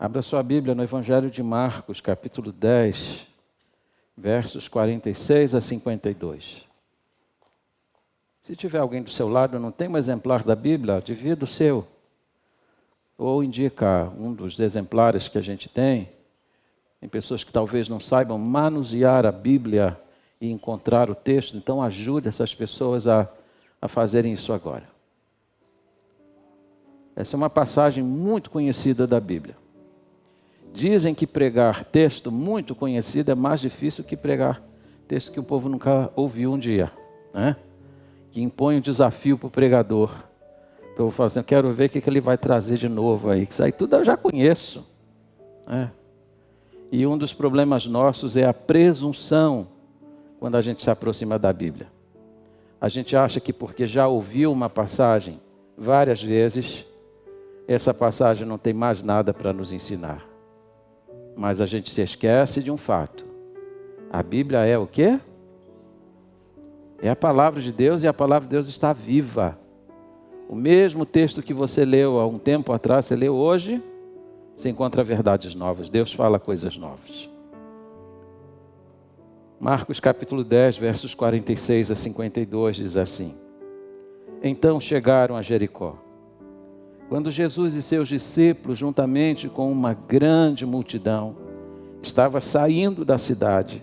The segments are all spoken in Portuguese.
Abra sua Bíblia no Evangelho de Marcos, capítulo 10, versos 46 a 52. Se tiver alguém do seu lado, não tem um exemplar da Bíblia, divida o seu. Ou indica um dos exemplares que a gente tem. Tem pessoas que talvez não saibam manusear a Bíblia e encontrar o texto, então ajude essas pessoas a fazerem isso agora. Essa é uma passagem muito conhecida da Bíblia. Dizem que pregar texto muito conhecido é mais difícil que pregar texto que o povo nunca ouviu um dia, né? Que impõe um desafio para o pregador. Então, eu falo assim, eu quero ver o que ele vai trazer de novo aí. Isso aí tudo eu já conheço, né? E um dos problemas nossos é a presunção quando a gente se aproxima da Bíblia. A gente acha que porque já ouviu uma passagem várias vezes, essa passagem não tem mais nada para nos ensinar. Mas a gente se esquece de um fato. A Bíblia é o quê? É a palavra de Deus e a palavra de Deus está viva. O mesmo texto que você leu há um tempo atrás, você leu hoje, você encontra verdades novas. Deus fala coisas novas. Marcos capítulo 10, versos 46 a 52 diz assim: Então chegaram a Jericó. Quando Jesus e seus discípulos, juntamente com uma grande multidão, estava saindo da cidade,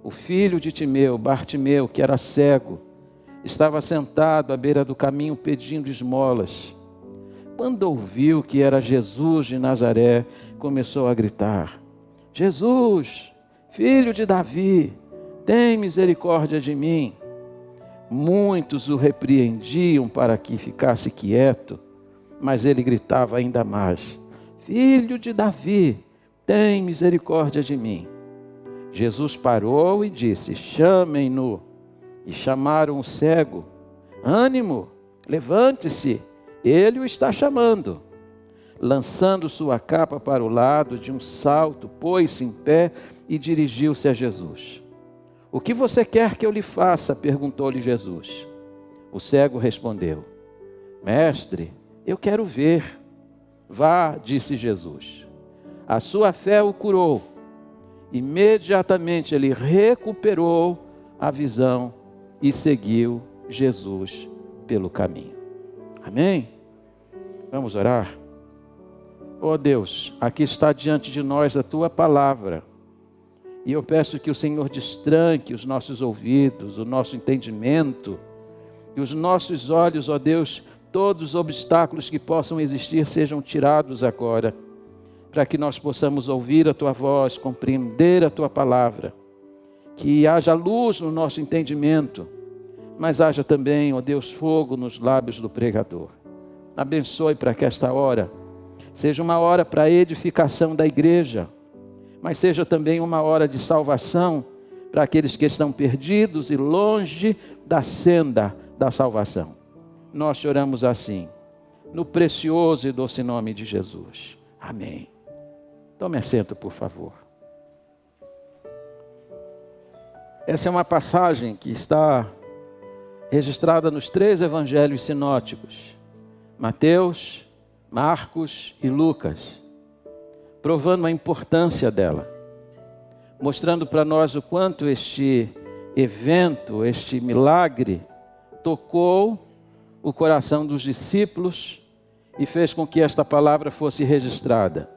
o filho de Timeu, Bartimeu, que era cego, estava sentado à beira do caminho pedindo esmolas. Quando ouviu que era Jesus de Nazaré, começou a gritar: Jesus, filho de Davi, tem misericórdia de mim. Muitos o repreendiam para que ficasse quieto, mas ele gritava ainda mais: Filho de Davi, tem misericórdia de mim. Jesus parou e disse: Chamem-no. E chamaram o cego. Ânimo, levante-se, ele o está chamando. Lançando sua capa para o lado, de um salto, pôs-se em pé e dirigiu-se a Jesus. O que você quer que eu lhe faça? Perguntou-lhe Jesus. O cego respondeu: Mestre, eu quero ver. Vá, disse Jesus. A sua fé o curou. Imediatamente ele recuperou a visão e seguiu Jesus pelo caminho. Amém? Vamos orar? Oh Deus, aqui está diante de nós a tua palavra. E eu peço que o Senhor destranque os nossos ouvidos, o nosso entendimento e os nossos olhos, ó Deus, todos os obstáculos que possam existir sejam tirados agora, para que nós possamos ouvir a tua voz, compreender a tua palavra, que haja luz no nosso entendimento, mas haja também, ó Deus, fogo nos lábios do pregador. Abençoe para que esta hora seja uma hora para a edificação da igreja, mas seja também uma hora de salvação para aqueles que estão perdidos e longe da senda da salvação. Nós te oramos assim, no precioso e doce nome de Jesus. Amém. Tome assento, por favor. Essa é uma passagem que está registrada nos 3 evangelhos sinóticos, Mateus, Marcos e Lucas, provando a importância dela, mostrando para nós o quanto este evento, este milagre, tocou o coração dos discípulos e fez com que esta palavra fosse registrada.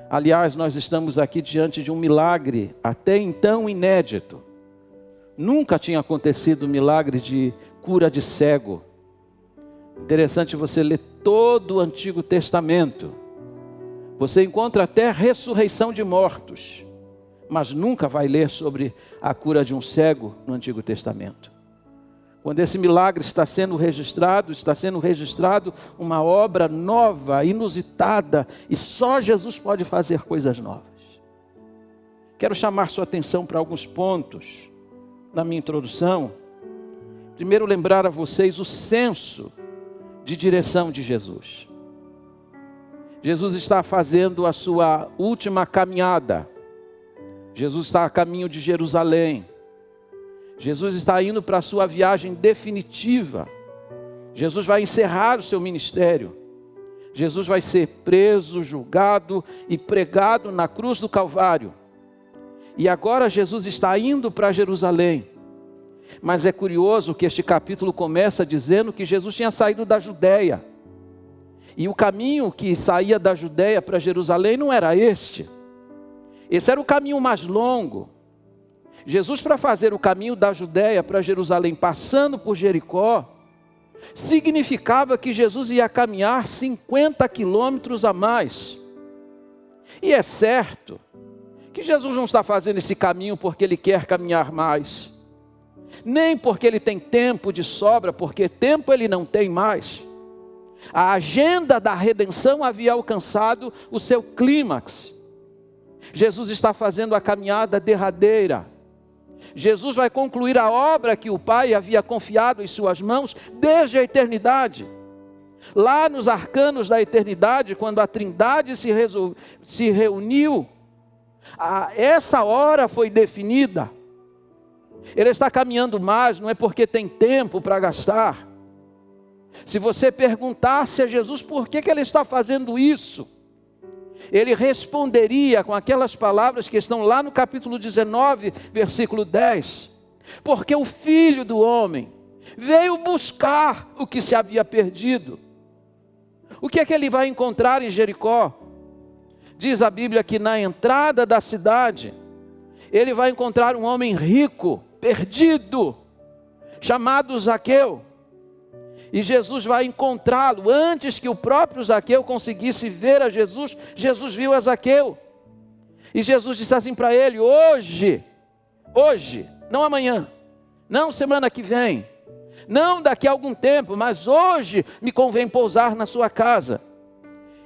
Aliás, nós estamos aqui diante de um milagre até então inédito. Nunca tinha acontecido um milagre de cura de cego. Interessante você ler todo o Antigo Testamento. Você encontra até a ressurreição de mortos, mas nunca vai ler sobre a cura de um cego no Antigo Testamento. Quando esse milagre está sendo registrado uma obra nova, inusitada, e só Jesus pode fazer coisas novas. Quero chamar sua atenção para alguns pontos na minha introdução. Primeiro, lembrar a vocês o senso de direção de Jesus. Jesus está fazendo a sua última caminhada. Jesus está a caminho de Jerusalém. Jesus está indo para a sua viagem definitiva. Jesus vai encerrar o seu ministério. Jesus vai ser preso, julgado e pregado na cruz do Calvário. E agora Jesus está indo para Jerusalém. Mas é curioso que este capítulo começa dizendo que Jesus tinha saído da Judéia. E o caminho que saía da Judéia para Jerusalém não era este. Esse era o caminho mais longo. Jesus, para fazer o caminho da Judéia para Jerusalém, passando por Jericó, significava que Jesus ia caminhar 50 quilômetros a mais. E é certo que Jesus não está fazendo esse caminho porque Ele quer caminhar mais, nem porque Ele tem tempo de sobra, porque tempo Ele não tem mais. A agenda da redenção havia alcançado o seu clímax. Jesus está fazendo a caminhada derradeira. Jesus vai concluir a obra que o Pai havia confiado em suas mãos desde a eternidade. Lá nos arcanos da eternidade, quando a Trindade se reuniu, essa hora foi definida. Ele está caminhando mais, não é porque tem tempo para gastar. Se você perguntasse a Jesus por que Ele está fazendo isso, Ele responderia com aquelas palavras que estão lá no capítulo 19, versículo 10. Porque o Filho do Homem veio buscar o que se havia perdido. O que é que Ele vai encontrar em Jericó? Diz a Bíblia que na entrada da cidade, Ele vai encontrar um homem rico, perdido, chamado Zaqueu. E Jesus vai encontrá-lo. Antes que o próprio Zaqueu conseguisse ver a Jesus, Jesus viu a Zaqueu. E Jesus disse assim para ele: hoje, não amanhã, não semana que vem, não daqui a algum tempo, mas hoje me convém pousar na sua casa.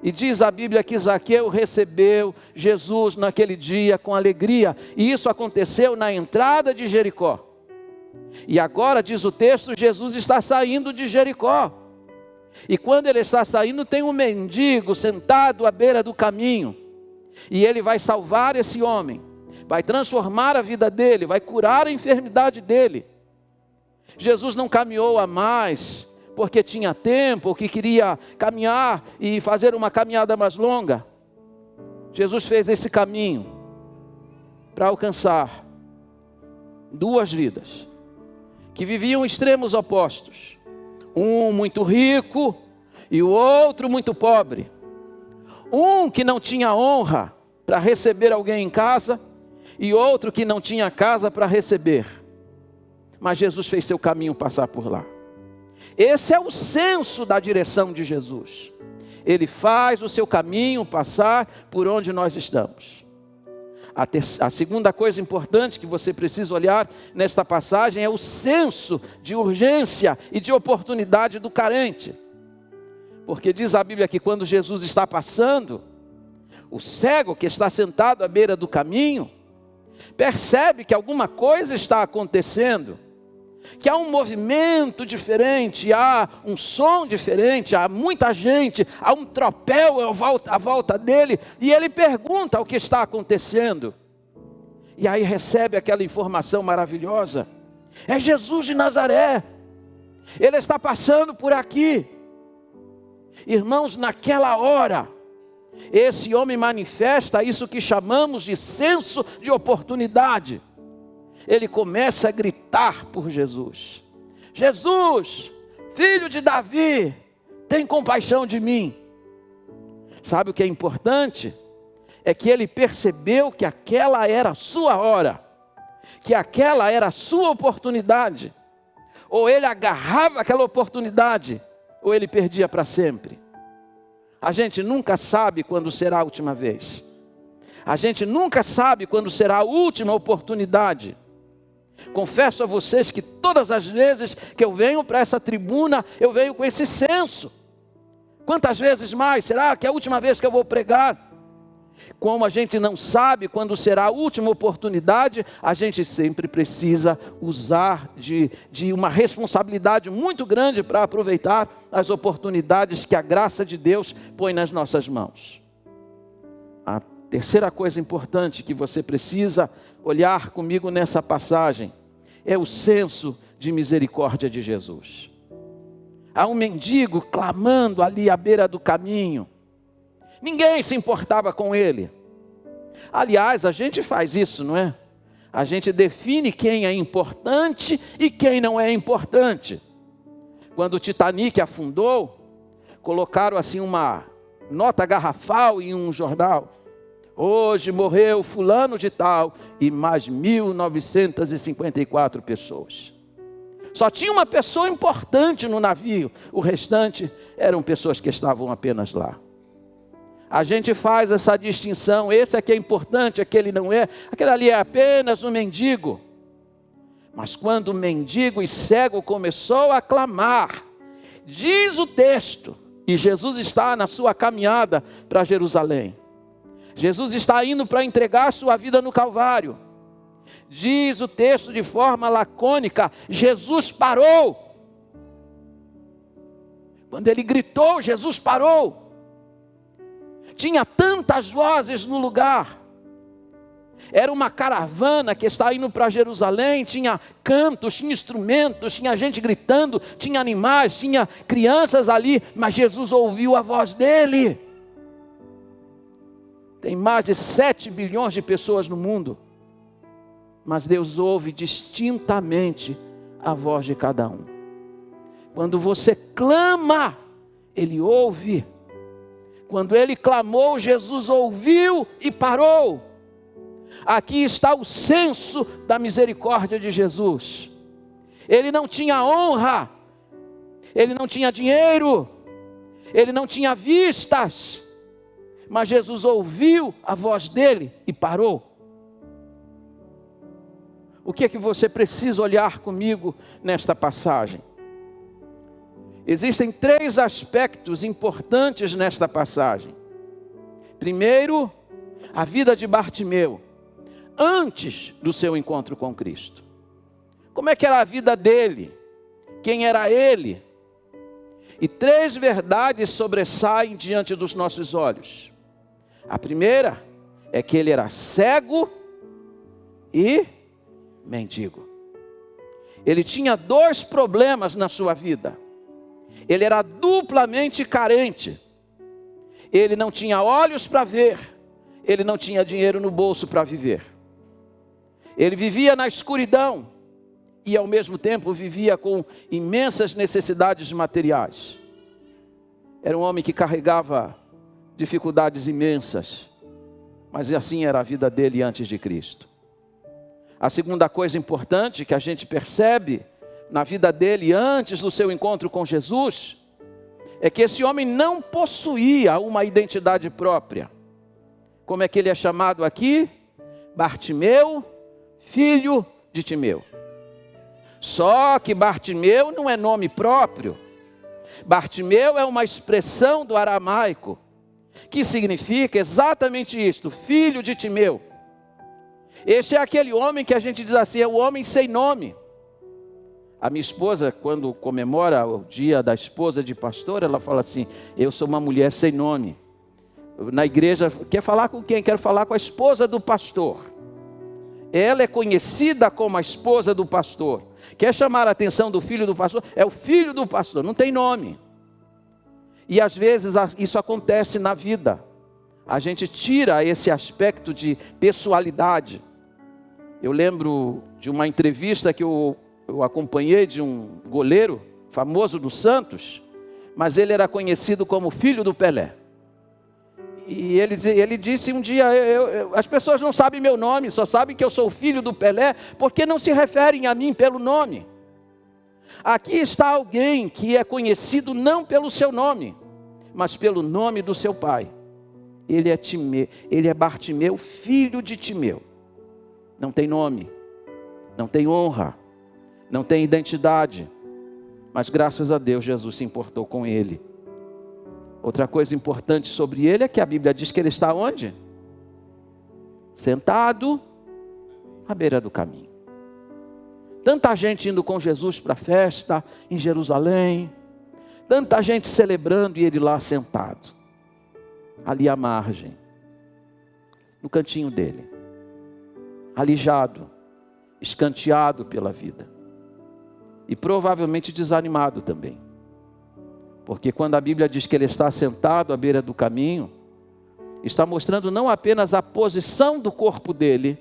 E diz a Bíblia que Zaqueu recebeu Jesus naquele dia com alegria. E isso aconteceu na entrada de Jericó. E agora, diz o texto, Jesus está saindo de Jericó. E quando Ele está saindo, tem um mendigo sentado à beira do caminho. E Ele vai salvar esse homem, vai transformar a vida dele, vai curar a enfermidade dele. Jesus não caminhou a mais porque tinha tempo, ou que queria caminhar e fazer uma caminhada mais longa. Jesus fez esse caminho para alcançar duas vidas que viviam extremos opostos. Um muito rico e o outro muito pobre. Um que não tinha honra para receber alguém em casa e outro que não tinha casa para receber. Mas Jesus fez seu caminho passar por lá. Esse é o senso da direção de Jesus. Ele faz o seu caminho passar por onde nós estamos. A segunda coisa importante que você precisa olhar nesta passagem é o senso de urgência e de oportunidade do carente. Porque diz a Bíblia que quando Jesus está passando, o cego que está sentado à beira do caminho, percebe que alguma coisa está acontecendo, que há um movimento diferente, há um som diferente, há muita gente, há um tropel à volta dele, e ele pergunta o que está acontecendo. E aí recebe aquela informação maravilhosa: é Jesus de Nazaré, Ele está passando por aqui. Irmãos, naquela hora, esse homem manifesta isso que chamamos de senso de oportunidade. Ele começa a gritar por Jesus: Jesus, filho de Davi, tem compaixão de mim. Sabe o que é importante? É que ele percebeu que aquela era a sua hora, que aquela era a sua oportunidade. Ou ele agarrava aquela oportunidade, ou ele perdia para sempre. A gente nunca sabe quando será a última vez. A gente nunca sabe quando será a última oportunidade. Confesso a vocês que todas as vezes que eu venho para essa tribuna, eu venho com esse senso. Quantas vezes mais? Será que é a última vez que eu vou pregar? Como a gente não sabe quando será a última oportunidade, a gente sempre precisa usar de uma responsabilidade muito grande para aproveitar as oportunidades que a graça de Deus põe nas nossas mãos. A terceira coisa importante que você precisa olhar comigo nessa passagem é o senso de misericórdia de Jesus. a um mendigo clamando ali à beira do caminho. Ninguém se importava com ele. Aliás, a gente faz isso, não é? A gente define quem é importante e quem não é importante. Quando o Titanic afundou, colocaram assim uma nota garrafal em um jornal. Hoje morreu fulano de tal e mais 1954 pessoas. Só tinha uma pessoa importante no navio, o restante eram pessoas que estavam apenas lá. A gente faz essa distinção, esse aqui é importante, aquele não é, aquele ali é apenas um mendigo. Mas quando o mendigo e cego começou a clamar, diz o texto, e Jesus está na sua caminhada para Jerusalém. Jesus está indo para entregar sua vida no Calvário. Diz o texto de forma lacônica, Jesus parou. Quando ele gritou, Jesus parou. Tinha tantas vozes no lugar. Era uma caravana que está indo para Jerusalém, tinha cantos, tinha instrumentos, tinha gente gritando, tinha animais, tinha crianças ali, mas Jesus ouviu a voz dele. Tem mais de 7 bilhões de pessoas no mundo, mas Deus ouve distintamente a voz de cada um. Quando você clama, Ele ouve. Quando ele clamou, Jesus ouviu e parou. Aqui está o senso da misericórdia de Jesus. Ele não tinha honra, ele não tinha dinheiro, ele não tinha vistas, mas Jesus ouviu a voz dele e parou. O que é que você precisa olhar comigo nesta passagem? Existem 3 aspectos importantes nesta passagem. Primeiro, a vida de Bartimeu, antes do seu encontro com Cristo. Como é que era a vida dele? Quem era ele? E 3 verdades sobressaem diante dos nossos olhos. A primeira é que ele era cego e mendigo. Ele tinha 2 problemas na sua vida. Ele era duplamente carente. Ele não tinha olhos para ver, ele não tinha dinheiro no bolso para viver. Ele vivia na escuridão e ao mesmo tempo vivia com imensas necessidades materiais. Era um homem que carregava dificuldades imensas, mas assim era a vida dele antes de Cristo. A segunda coisa importante que a gente percebe na vida dele antes do seu encontro com Jesus, é que esse homem não possuía uma identidade própria. Como é que ele é chamado aqui? Bartimeu, filho de Timeu. Só que Bartimeu não é nome próprio. Bartimeu é uma expressão do aramaico, que significa exatamente isto, filho de Timeu. Este é aquele homem que a gente diz assim, é o homem sem nome. A minha esposa, quando comemora o dia da esposa de pastor, ela fala assim, eu sou uma mulher sem nome. Na igreja, quer falar com quem? Quero falar com a esposa do pastor. Ela é conhecida como a esposa do pastor. Quer chamar a atenção do filho do pastor? É o filho do pastor, não tem nome. E às vezes isso acontece na vida. A gente tira esse aspecto de pessoalidade. Eu lembro de uma entrevista que eu acompanhei de um goleiro famoso do Santos, mas ele era conhecido como filho do Pelé. E ele disse um dia, as pessoas não sabem meu nome, só sabem que eu sou filho do Pelé, porque não se referem a mim pelo nome. Aqui está alguém que é conhecido não pelo seu nome, mas pelo nome do seu pai. Ele é Bartimeu, filho de Timeu. Não tem nome, não tem honra, não tem identidade, mas graças a Deus Jesus se importou com ele. Outra coisa importante sobre ele é que a Bíblia diz que ele está onde? Sentado à beira do caminho. Tanta gente indo com Jesus para a festa em Jerusalém, tanta gente celebrando e ele lá sentado, ali à margem, no cantinho dele, alijado, escanteado pela vida. E provavelmente desanimado também. Porque quando a Bíblia diz que ele está sentado à beira do caminho, está mostrando não apenas a posição do corpo dele,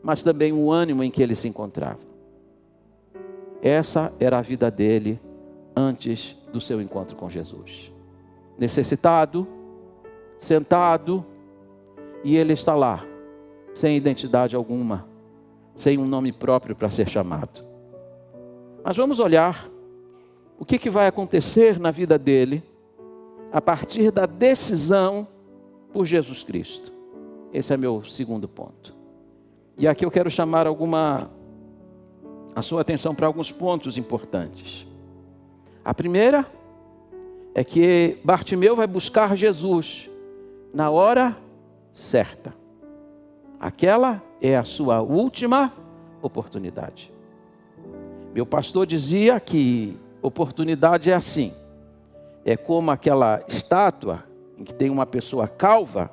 mas também o ânimo em que ele se encontrava. Essa era a vida dele antes do seu encontro com Jesus. Necessitado, sentado, e ele está lá, sem identidade alguma, sem um nome próprio para ser chamado. Mas vamos olhar o que vai acontecer na vida dele a partir da decisão por Jesus Cristo. Esse é meu segundo ponto. E aqui eu quero chamar a sua atenção para alguns pontos importantes. A primeira é que Bartimeu vai buscar Jesus na hora certa. Aquela é a sua última oportunidade. Meu pastor dizia que oportunidade é assim. É como aquela estátua em que tem uma pessoa calva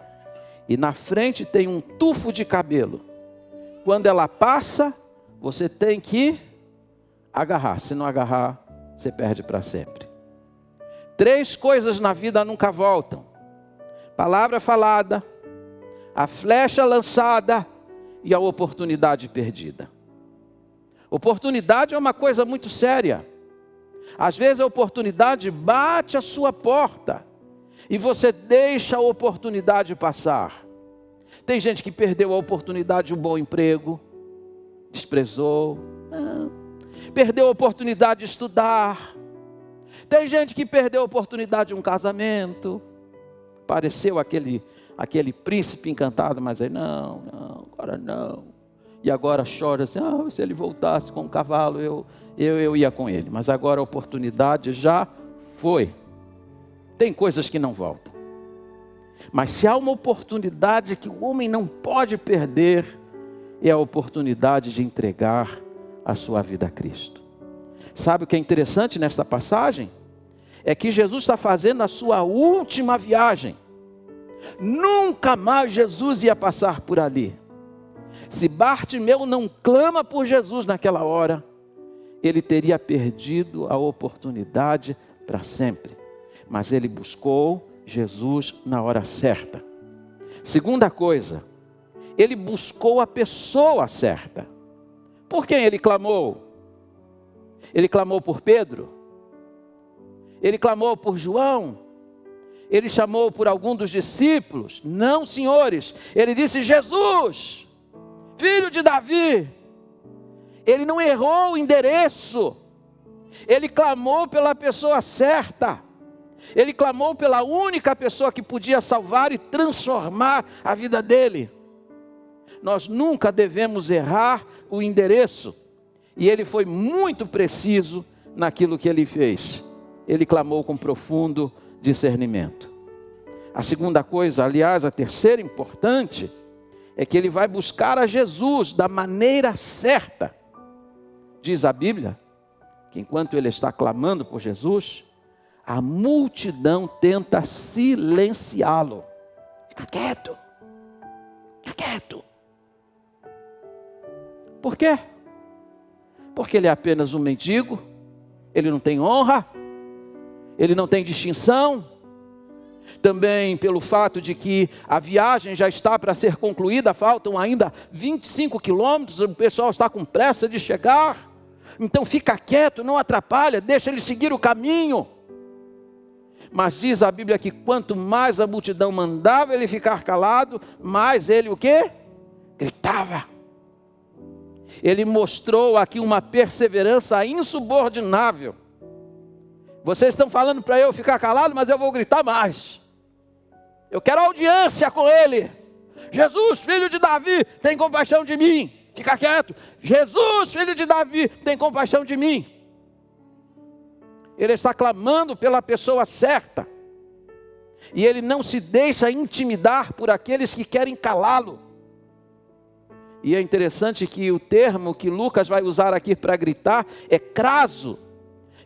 e na frente tem um tufo de cabelo. Quando ela passa, você tem que agarrar. Se não agarrar, você perde para sempre. 3 coisas na vida nunca voltam: palavra falada, a flecha lançada e a oportunidade perdida. Oportunidade é uma coisa muito séria. Às vezes a oportunidade bate à sua porta e você deixa a oportunidade passar. Tem gente que perdeu a oportunidade de um bom emprego, desprezou. Não. Perdeu a oportunidade de estudar. Tem gente que perdeu a oportunidade de um casamento. Pareceu aquele príncipe encantado, mas aí não, agora não. E agora chora assim, se ele voltasse com um cavalo, eu ia com ele. Mas agora a oportunidade já foi. Tem coisas que não voltam. Mas se há uma oportunidade que o homem não pode perder, é a oportunidade de entregar a sua vida a Cristo. Sabe o que é interessante nesta passagem? É que Jesus está fazendo a sua última viagem. Nunca mais Jesus ia passar por ali. Se Bartimeu não clama por Jesus naquela hora, ele teria perdido a oportunidade para sempre. Mas ele buscou Jesus na hora certa. Segunda coisa, ele buscou a pessoa certa. Por quem ele clamou? Ele clamou por Pedro? Ele clamou por João? Ele chamou por algum dos discípulos? Não, senhores. Ele disse: Jesus, filho de Davi. Ele não errou o endereço. Ele clamou pela pessoa certa. Ele clamou pela única pessoa que podia salvar e transformar a vida dele. Nós nunca devemos errar o endereço. E ele foi muito preciso naquilo que ele fez. Ele clamou com profundo discernimento. A segunda coisa, aliás, a terceira importante, é que ele vai buscar a Jesus da maneira certa. Diz a Bíblia que enquanto ele está clamando por Jesus, a multidão tenta silenciá-lo. Fica quieto. Fica quieto. Por quê? Porque ele é apenas um mendigo, ele não tem honra, ele não tem distinção. Também pelo fato de que a viagem já está para ser concluída, faltam ainda 25 quilômetros, o pessoal está com pressa de chegar. Então fica quieto, não atrapalha, deixa ele seguir o caminho. Mas diz a Bíblia que quanto mais a multidão mandava ele ficar calado, mais ele o quê? Gritava. Ele mostrou aqui uma perseverança insubordinável. Vocês estão falando para eu ficar calado, mas eu vou gritar mais. Eu quero audiência com ele. Jesus, filho de Davi, tem compaixão de mim. Fica quieto. Jesus, filho de Davi, tem compaixão de mim. Ele está clamando pela pessoa certa. E ele não se deixa intimidar por aqueles que querem calá-lo. E é interessante que o termo que Lucas vai usar aqui para gritar é craso,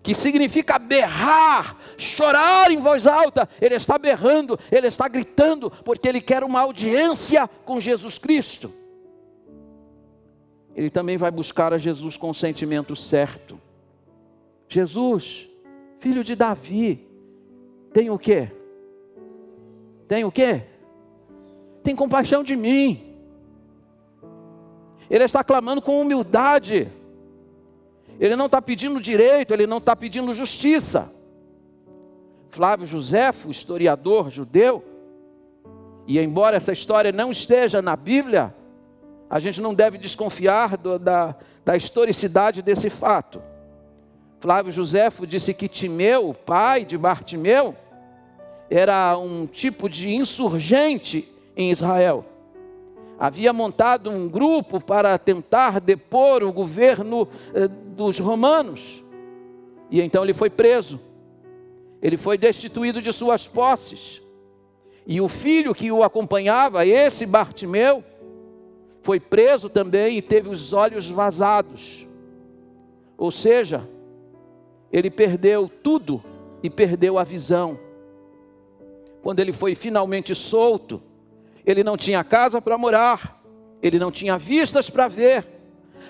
que significa berrar, chorar em voz alta. Ele está berrando, ele está gritando, porque ele quer uma audiência com Jesus Cristo. Ele também vai buscar a Jesus com o sentimento certo. Jesus, filho de Davi, tem o quê? Tem o quê? Tem compaixão de mim. Ele está clamando com humildade. Ele não está pedindo direito, ele não está pedindo justiça. Flávio Josefo, historiador judeu, e embora essa história não esteja na Bíblia, a gente não deve desconfiar da historicidade desse fato. Flávio Josefo disse que Timeu, pai de Bartimeu, era um tipo de insurgente em Israel. Havia montado um grupo para tentar depor o governo dos romanos. E então ele foi preso. Ele foi destituído de suas posses. E o filho que o acompanhava, esse Bartimeu, foi preso também e teve os olhos vazados. Ou seja, ele perdeu tudo e perdeu a visão. Quando ele foi finalmente solto, ele não tinha casa para morar, ele não tinha vistas para ver.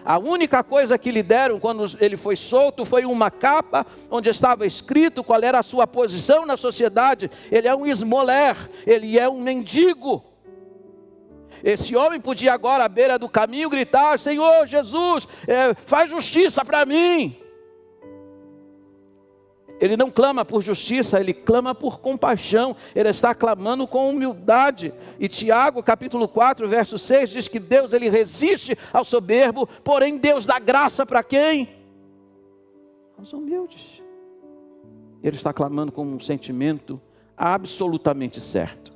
A única coisa que lhe deram quando ele foi solto foi uma capa onde estava escrito qual era a sua posição na sociedade. Ele é um esmoler, ele é um mendigo. Esse homem podia agora à beira do caminho gritar: Senhor Jesus, faz justiça para mim. Ele não clama por justiça, ele clama por compaixão. Ele está clamando com humildade. E Tiago, capítulo 4, verso 6, diz que Deus, ele resiste ao soberbo, porém Deus dá graça para quem? Aos humildes. Ele está clamando com um sentimento absolutamente certo.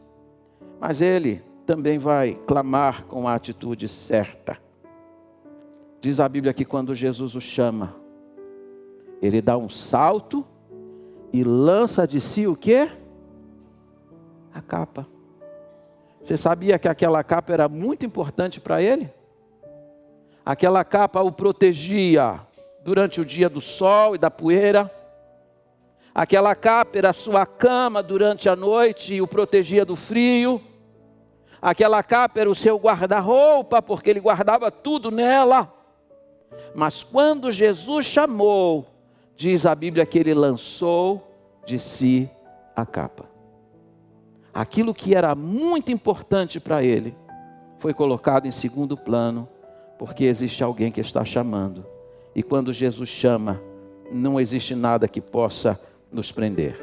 Mas ele também vai clamar com a atitude certa. Diz a Bíblia que quando Jesus o chama, ele dá um salto e lança de si o quê? A capa. Você sabia que aquela capa era muito importante para ele? Aquela capa o protegia durante o dia do sol e da poeira. Aquela capa era a sua cama durante a noite e o protegia do frio. Aquela capa era o seu guarda-roupa, porque ele guardava tudo nela. Mas quando Jesus chamou, diz a Bíblia que ele lançou de si a capa. Aquilo que era muito importante para ele foi colocado em segundo plano, porque existe alguém que está chamando. E quando Jesus chama, não existe nada que possa nos prender.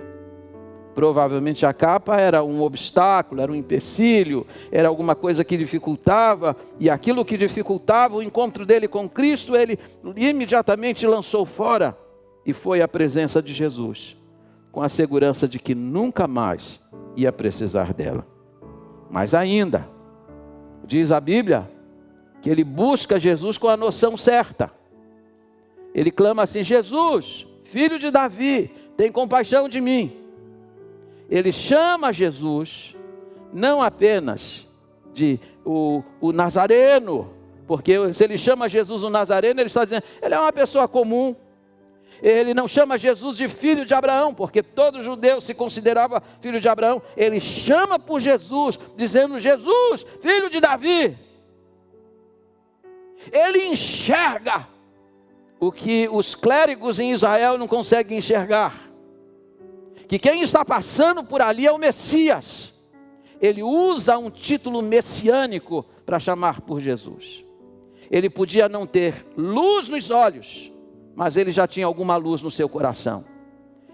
Provavelmente a capa era um obstáculo, era um empecilho, era alguma coisa que dificultava, e aquilo que dificultava o encontro dele com Cristo, ele imediatamente lançou fora. E foi à presença de Jesus, com a segurança de que nunca mais ia precisar dela. Mas ainda, diz a Bíblia, que ele busca Jesus com a noção certa. Ele clama assim: Jesus, filho de Davi, tem compaixão de mim. Ele chama Jesus, não apenas de o Nazareno, porque se ele chama Jesus o Nazareno, ele está dizendo, ele é uma pessoa comum. Ele não chama Jesus de filho de Abraão, porque todo judeu se considerava filho de Abraão. Ele chama por Jesus, dizendo: Jesus, filho de Davi. Ele enxerga o que os clérigos em Israel não conseguem enxergar. Que quem está passando por ali é o Messias. Ele usa um título messiânico para chamar por Jesus. Ele podia não ter luz nos olhos, mas ele já tinha alguma luz no seu coração.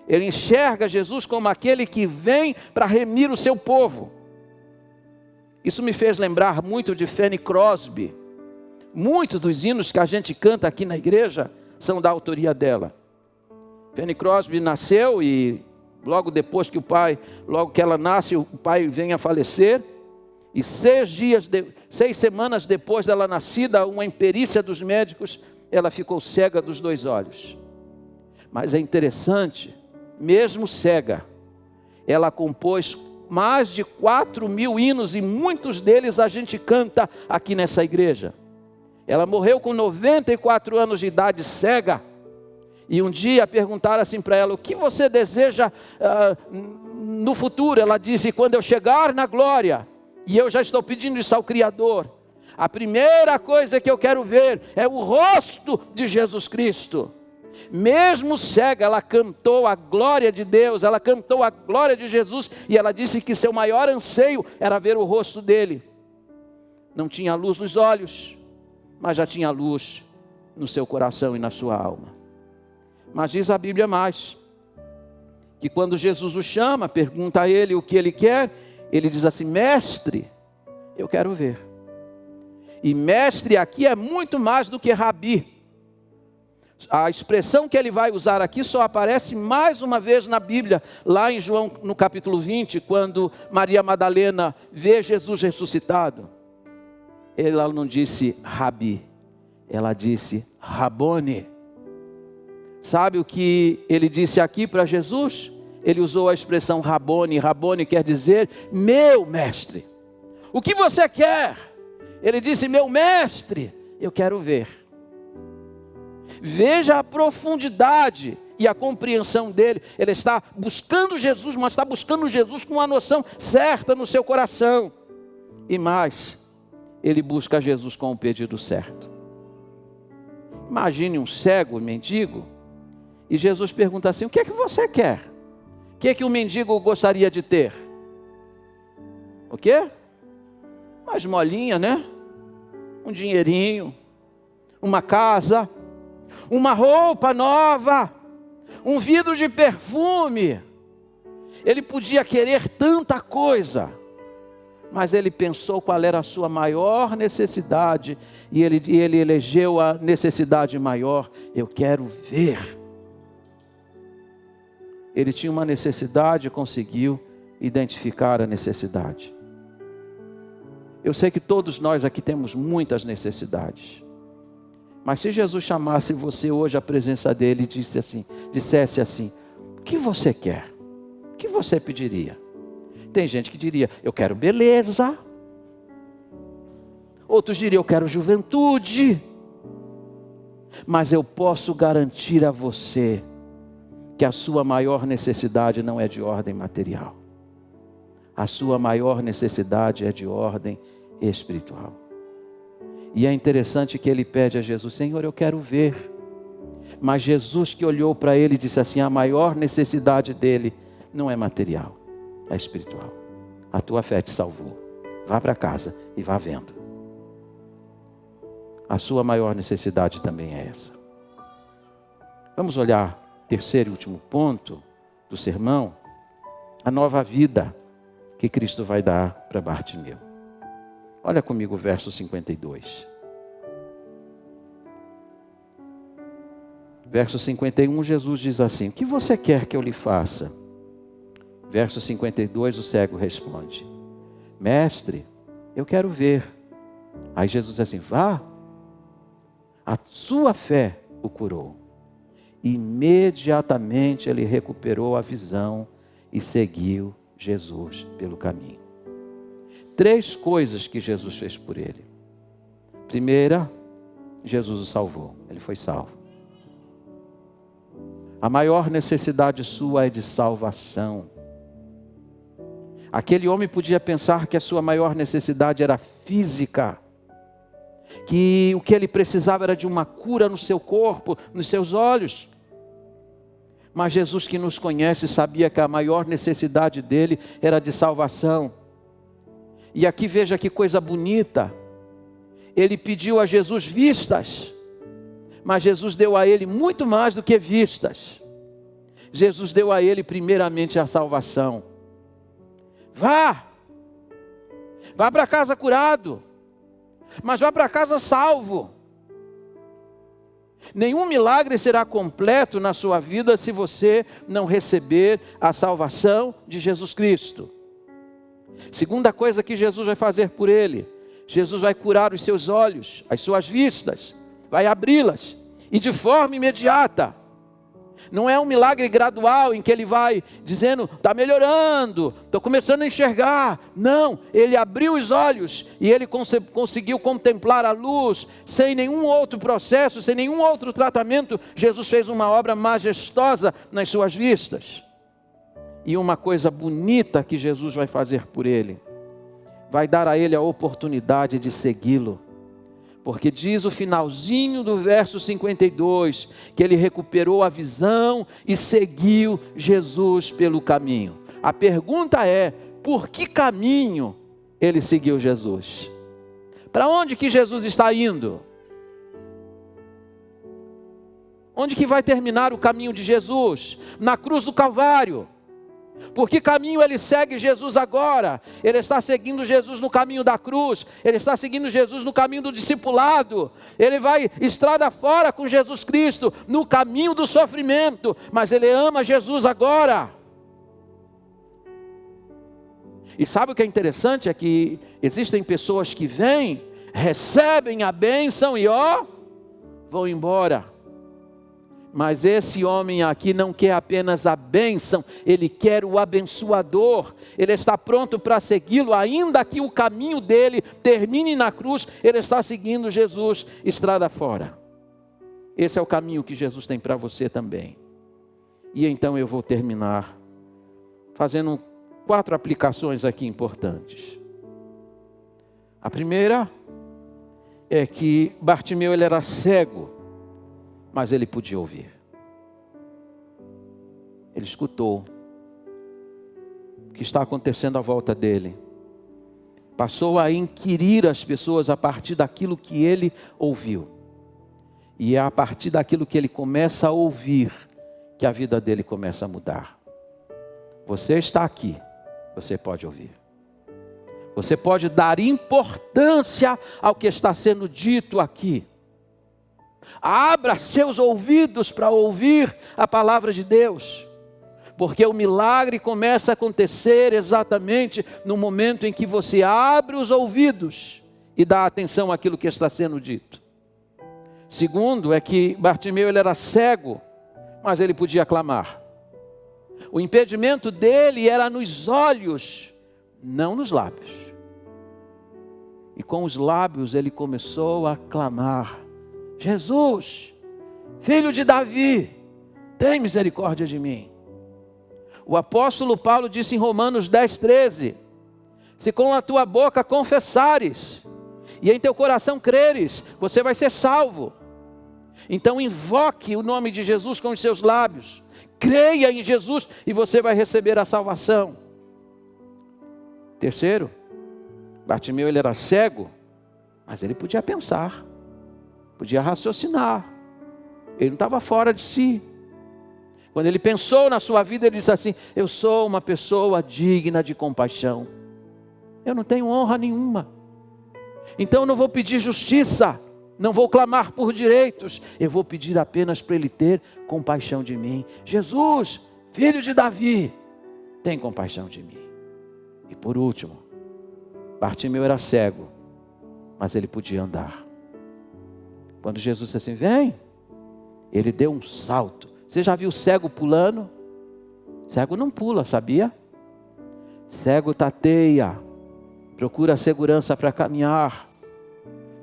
Ele enxerga Jesus como aquele que vem para remir o seu povo. Isso me fez lembrar muito de Fanny Crosby. Muitos dos hinos que a gente canta aqui na igreja são da autoria dela. Fanny Crosby nasceu e logo depois que logo que ela nasce, o pai vem a falecer. E 6 semanas depois dela nascida, uma imperícia dos médicos, ela ficou cega dos 2 olhos. Mas é interessante, mesmo cega, ela compôs mais de 4.000 hinos e muitos deles a gente canta aqui nessa igreja. Ela morreu com 94 anos de idade, cega. E um dia perguntaram assim para ela: o que você deseja no futuro? Ela disse: quando eu chegar na glória, e eu já estou pedindo isso ao Criador, a primeira coisa que eu quero ver é o rosto de Jesus Cristo. Mesmo cega, ela cantou a glória de Deus, ela cantou a glória de Jesus, e ela disse que seu maior anseio era ver o rosto dele. Não tinha luz nos olhos, mas já tinha luz no seu coração e na sua alma. Mas diz a Bíblia mais, que quando Jesus o chama, pergunta a ele o que ele quer, ele diz assim: mestre, eu quero ver. E mestre aqui é muito mais do que rabi. A expressão que ele vai usar aqui só aparece mais uma vez na Bíblia, lá em João no capítulo 20, quando Maria Madalena vê Jesus ressuscitado. Ela não disse rabi, ela disse Rabone. Sabe o que ele disse aqui para Jesus? Ele usou a expressão Rabone. Rabone quer dizer meu mestre. O que você quer? Ele disse: meu mestre, eu quero ver. Veja a profundidade e a compreensão dele. Ele está buscando Jesus, mas está buscando Jesus com uma noção certa no seu coração. E mais, ele busca Jesus com o pedido certo. Imagine um cego, um mendigo, e Jesus pergunta assim: o que é que você quer? O que é que o mendigo gostaria de ter? O quê? Uma esmolinha, né? Um dinheirinho, uma casa, uma roupa nova, um vidro de perfume. Ele podia querer tanta coisa, mas ele pensou qual era a sua maior necessidade, e ele elegeu a necessidade maior: eu quero ver. Ele tinha uma necessidade e conseguiu identificar a necessidade. Eu sei que todos nós aqui temos muitas necessidades. Mas se Jesus chamasse você hoje à presença dele e dissesse assim: o que você quer? O que você pediria? Tem gente que diria: eu quero beleza. Outros diriam: eu quero juventude. Mas eu posso garantir a você que a sua maior necessidade não é de ordem material. A sua maior necessidade é de ordem espiritual. E é interessante que ele pede a Jesus: Senhor, eu quero ver. Mas Jesus, que olhou para ele, disse assim: a maior necessidade dele não é material, é espiritual. A tua fé te salvou. Vá para casa e vá vendo. A sua maior necessidade também é essa. Vamos olhar terceiro e último ponto do sermão: a nova vida que Cristo vai dar para Bartimeu. Olha comigo o verso 52. Verso 51, Jesus diz assim: o que você quer que eu lhe faça? Verso 52, o cego responde: mestre, eu quero ver. Aí Jesus diz assim: vá, a sua fé o curou. Imediatamente ele recuperou a visão e seguiu Jesus pelo caminho. 3 coisas que Jesus fez por ele. Primeira, Jesus o salvou, ele foi salvo. A maior necessidade sua é de salvação. Aquele homem podia pensar que a sua maior necessidade era física, que o que ele precisava era de uma cura no seu corpo, nos seus olhos. Mas Jesus, que nos conhece, sabia que a maior necessidade dele era de salvação. E aqui veja que coisa bonita. Ele pediu a Jesus vistas, mas Jesus deu a ele muito mais do que vistas. Jesus deu a ele primeiramente a salvação. Vá para casa curado, mas vá para casa salvo. Nenhum milagre será completo na sua vida se você não receber a salvação de Jesus Cristo. Segunda coisa que Jesus vai fazer por ele: Jesus vai curar os seus olhos, as suas vistas, vai abri-las, e de forma imediata. Não é um milagre gradual em que ele vai dizendo: está melhorando, estou começando a enxergar. Não, ele abriu os olhos e ele conseguiu contemplar a luz, sem nenhum outro processo, sem nenhum outro tratamento. Jesus fez uma obra majestosa nas suas vistas. E uma coisa bonita que Jesus vai fazer por ele: vai dar a ele a oportunidade de segui-lo. Porque diz o finalzinho do verso 52, que ele recuperou a visão e seguiu Jesus pelo caminho. A pergunta é, por que caminho ele seguiu Jesus? Para onde que Jesus está indo? Onde que vai terminar o caminho de Jesus? Na cruz do Calvário. Por que caminho ele segue Jesus agora? Ele está seguindo Jesus no caminho da cruz. Ele está seguindo Jesus no caminho do discipulado. Ele vai estrada fora com Jesus Cristo, no caminho do sofrimento. Mas ele ama Jesus agora. E sabe o que é interessante? É que existem pessoas que vêm, recebem a bênção e vão embora. Mas esse homem aqui não quer apenas a bênção, ele quer o abençoador. Ele está pronto para segui-lo, ainda que o caminho dele termine na cruz, ele está seguindo Jesus estrada fora. Esse é o caminho que Jesus tem para você também. E então eu vou terminar fazendo 4 aplicações aqui importantes. A primeira é que Bartimeu ele era cego, mas ele podia ouvir. Ele escutou o que está acontecendo à volta dele. Passou a inquirir as pessoas a partir daquilo que ele ouviu. E é a partir daquilo que ele começa a ouvir que a vida dele começa a mudar. Você está aqui, você pode ouvir. Você pode dar importância ao que está sendo dito aqui. Abra seus ouvidos para ouvir a palavra de Deus, porque o milagre começa a acontecer exatamente no momento em que você abre os ouvidos e dá atenção àquilo que está sendo dito. Segundo, é que Bartimeu ele era cego, mas ele podia clamar. O impedimento dele era nos olhos, não nos lábios. E com os lábios ele começou a clamar: Jesus, filho de Davi, tem misericórdia de mim. O apóstolo Paulo disse em Romanos 10:13, se com a tua boca confessares, e em teu coração creres, você vai ser salvo. Então invoque o nome de Jesus com os seus lábios, creia em Jesus e você vai receber a salvação. Terceiro, Bartimeu ele era cego, mas ele podia pensar. Podia raciocinar. Ele não estava fora de si. Quando ele pensou na sua vida, ele disse assim: eu sou uma pessoa digna de compaixão. Eu não tenho honra nenhuma. Então eu não vou pedir justiça. Não vou clamar por direitos. Eu vou pedir apenas para ele ter compaixão de mim. Jesus, filho de Davi, tem compaixão de mim. E por último, Bartimeu era cego, mas ele podia andar. Quando Jesus disse assim, vem, ele deu um salto. Você já viu cego pulando? Cego não pula, sabia? Cego tateia, procura segurança para caminhar.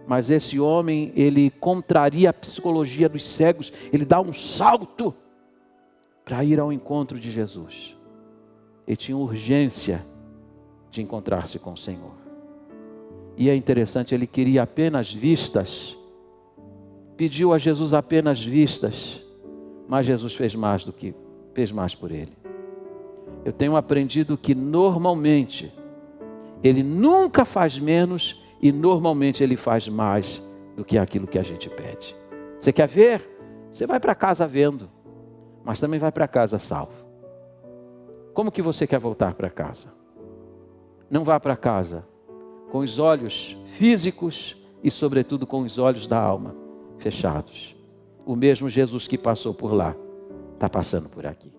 Mas esse homem, ele contraria a psicologia dos cegos. Ele dá um salto para ir ao encontro de Jesus. Ele tinha urgência de encontrar-se com o Senhor. E é interessante, ele queria apenas vistas. Pediu a Jesus apenas vistas, mas Jesus fez mais por ele. Eu tenho aprendido que normalmente ele nunca faz menos e normalmente ele faz mais do que aquilo que a gente pede. Você quer ver? Você vai para casa vendo, mas também vai para casa salvo. Como que você quer voltar para casa? Não vá para casa com os olhos físicos e sobretudo com os olhos da alma fechados. O mesmo Jesus que passou por lá, está passando por aqui.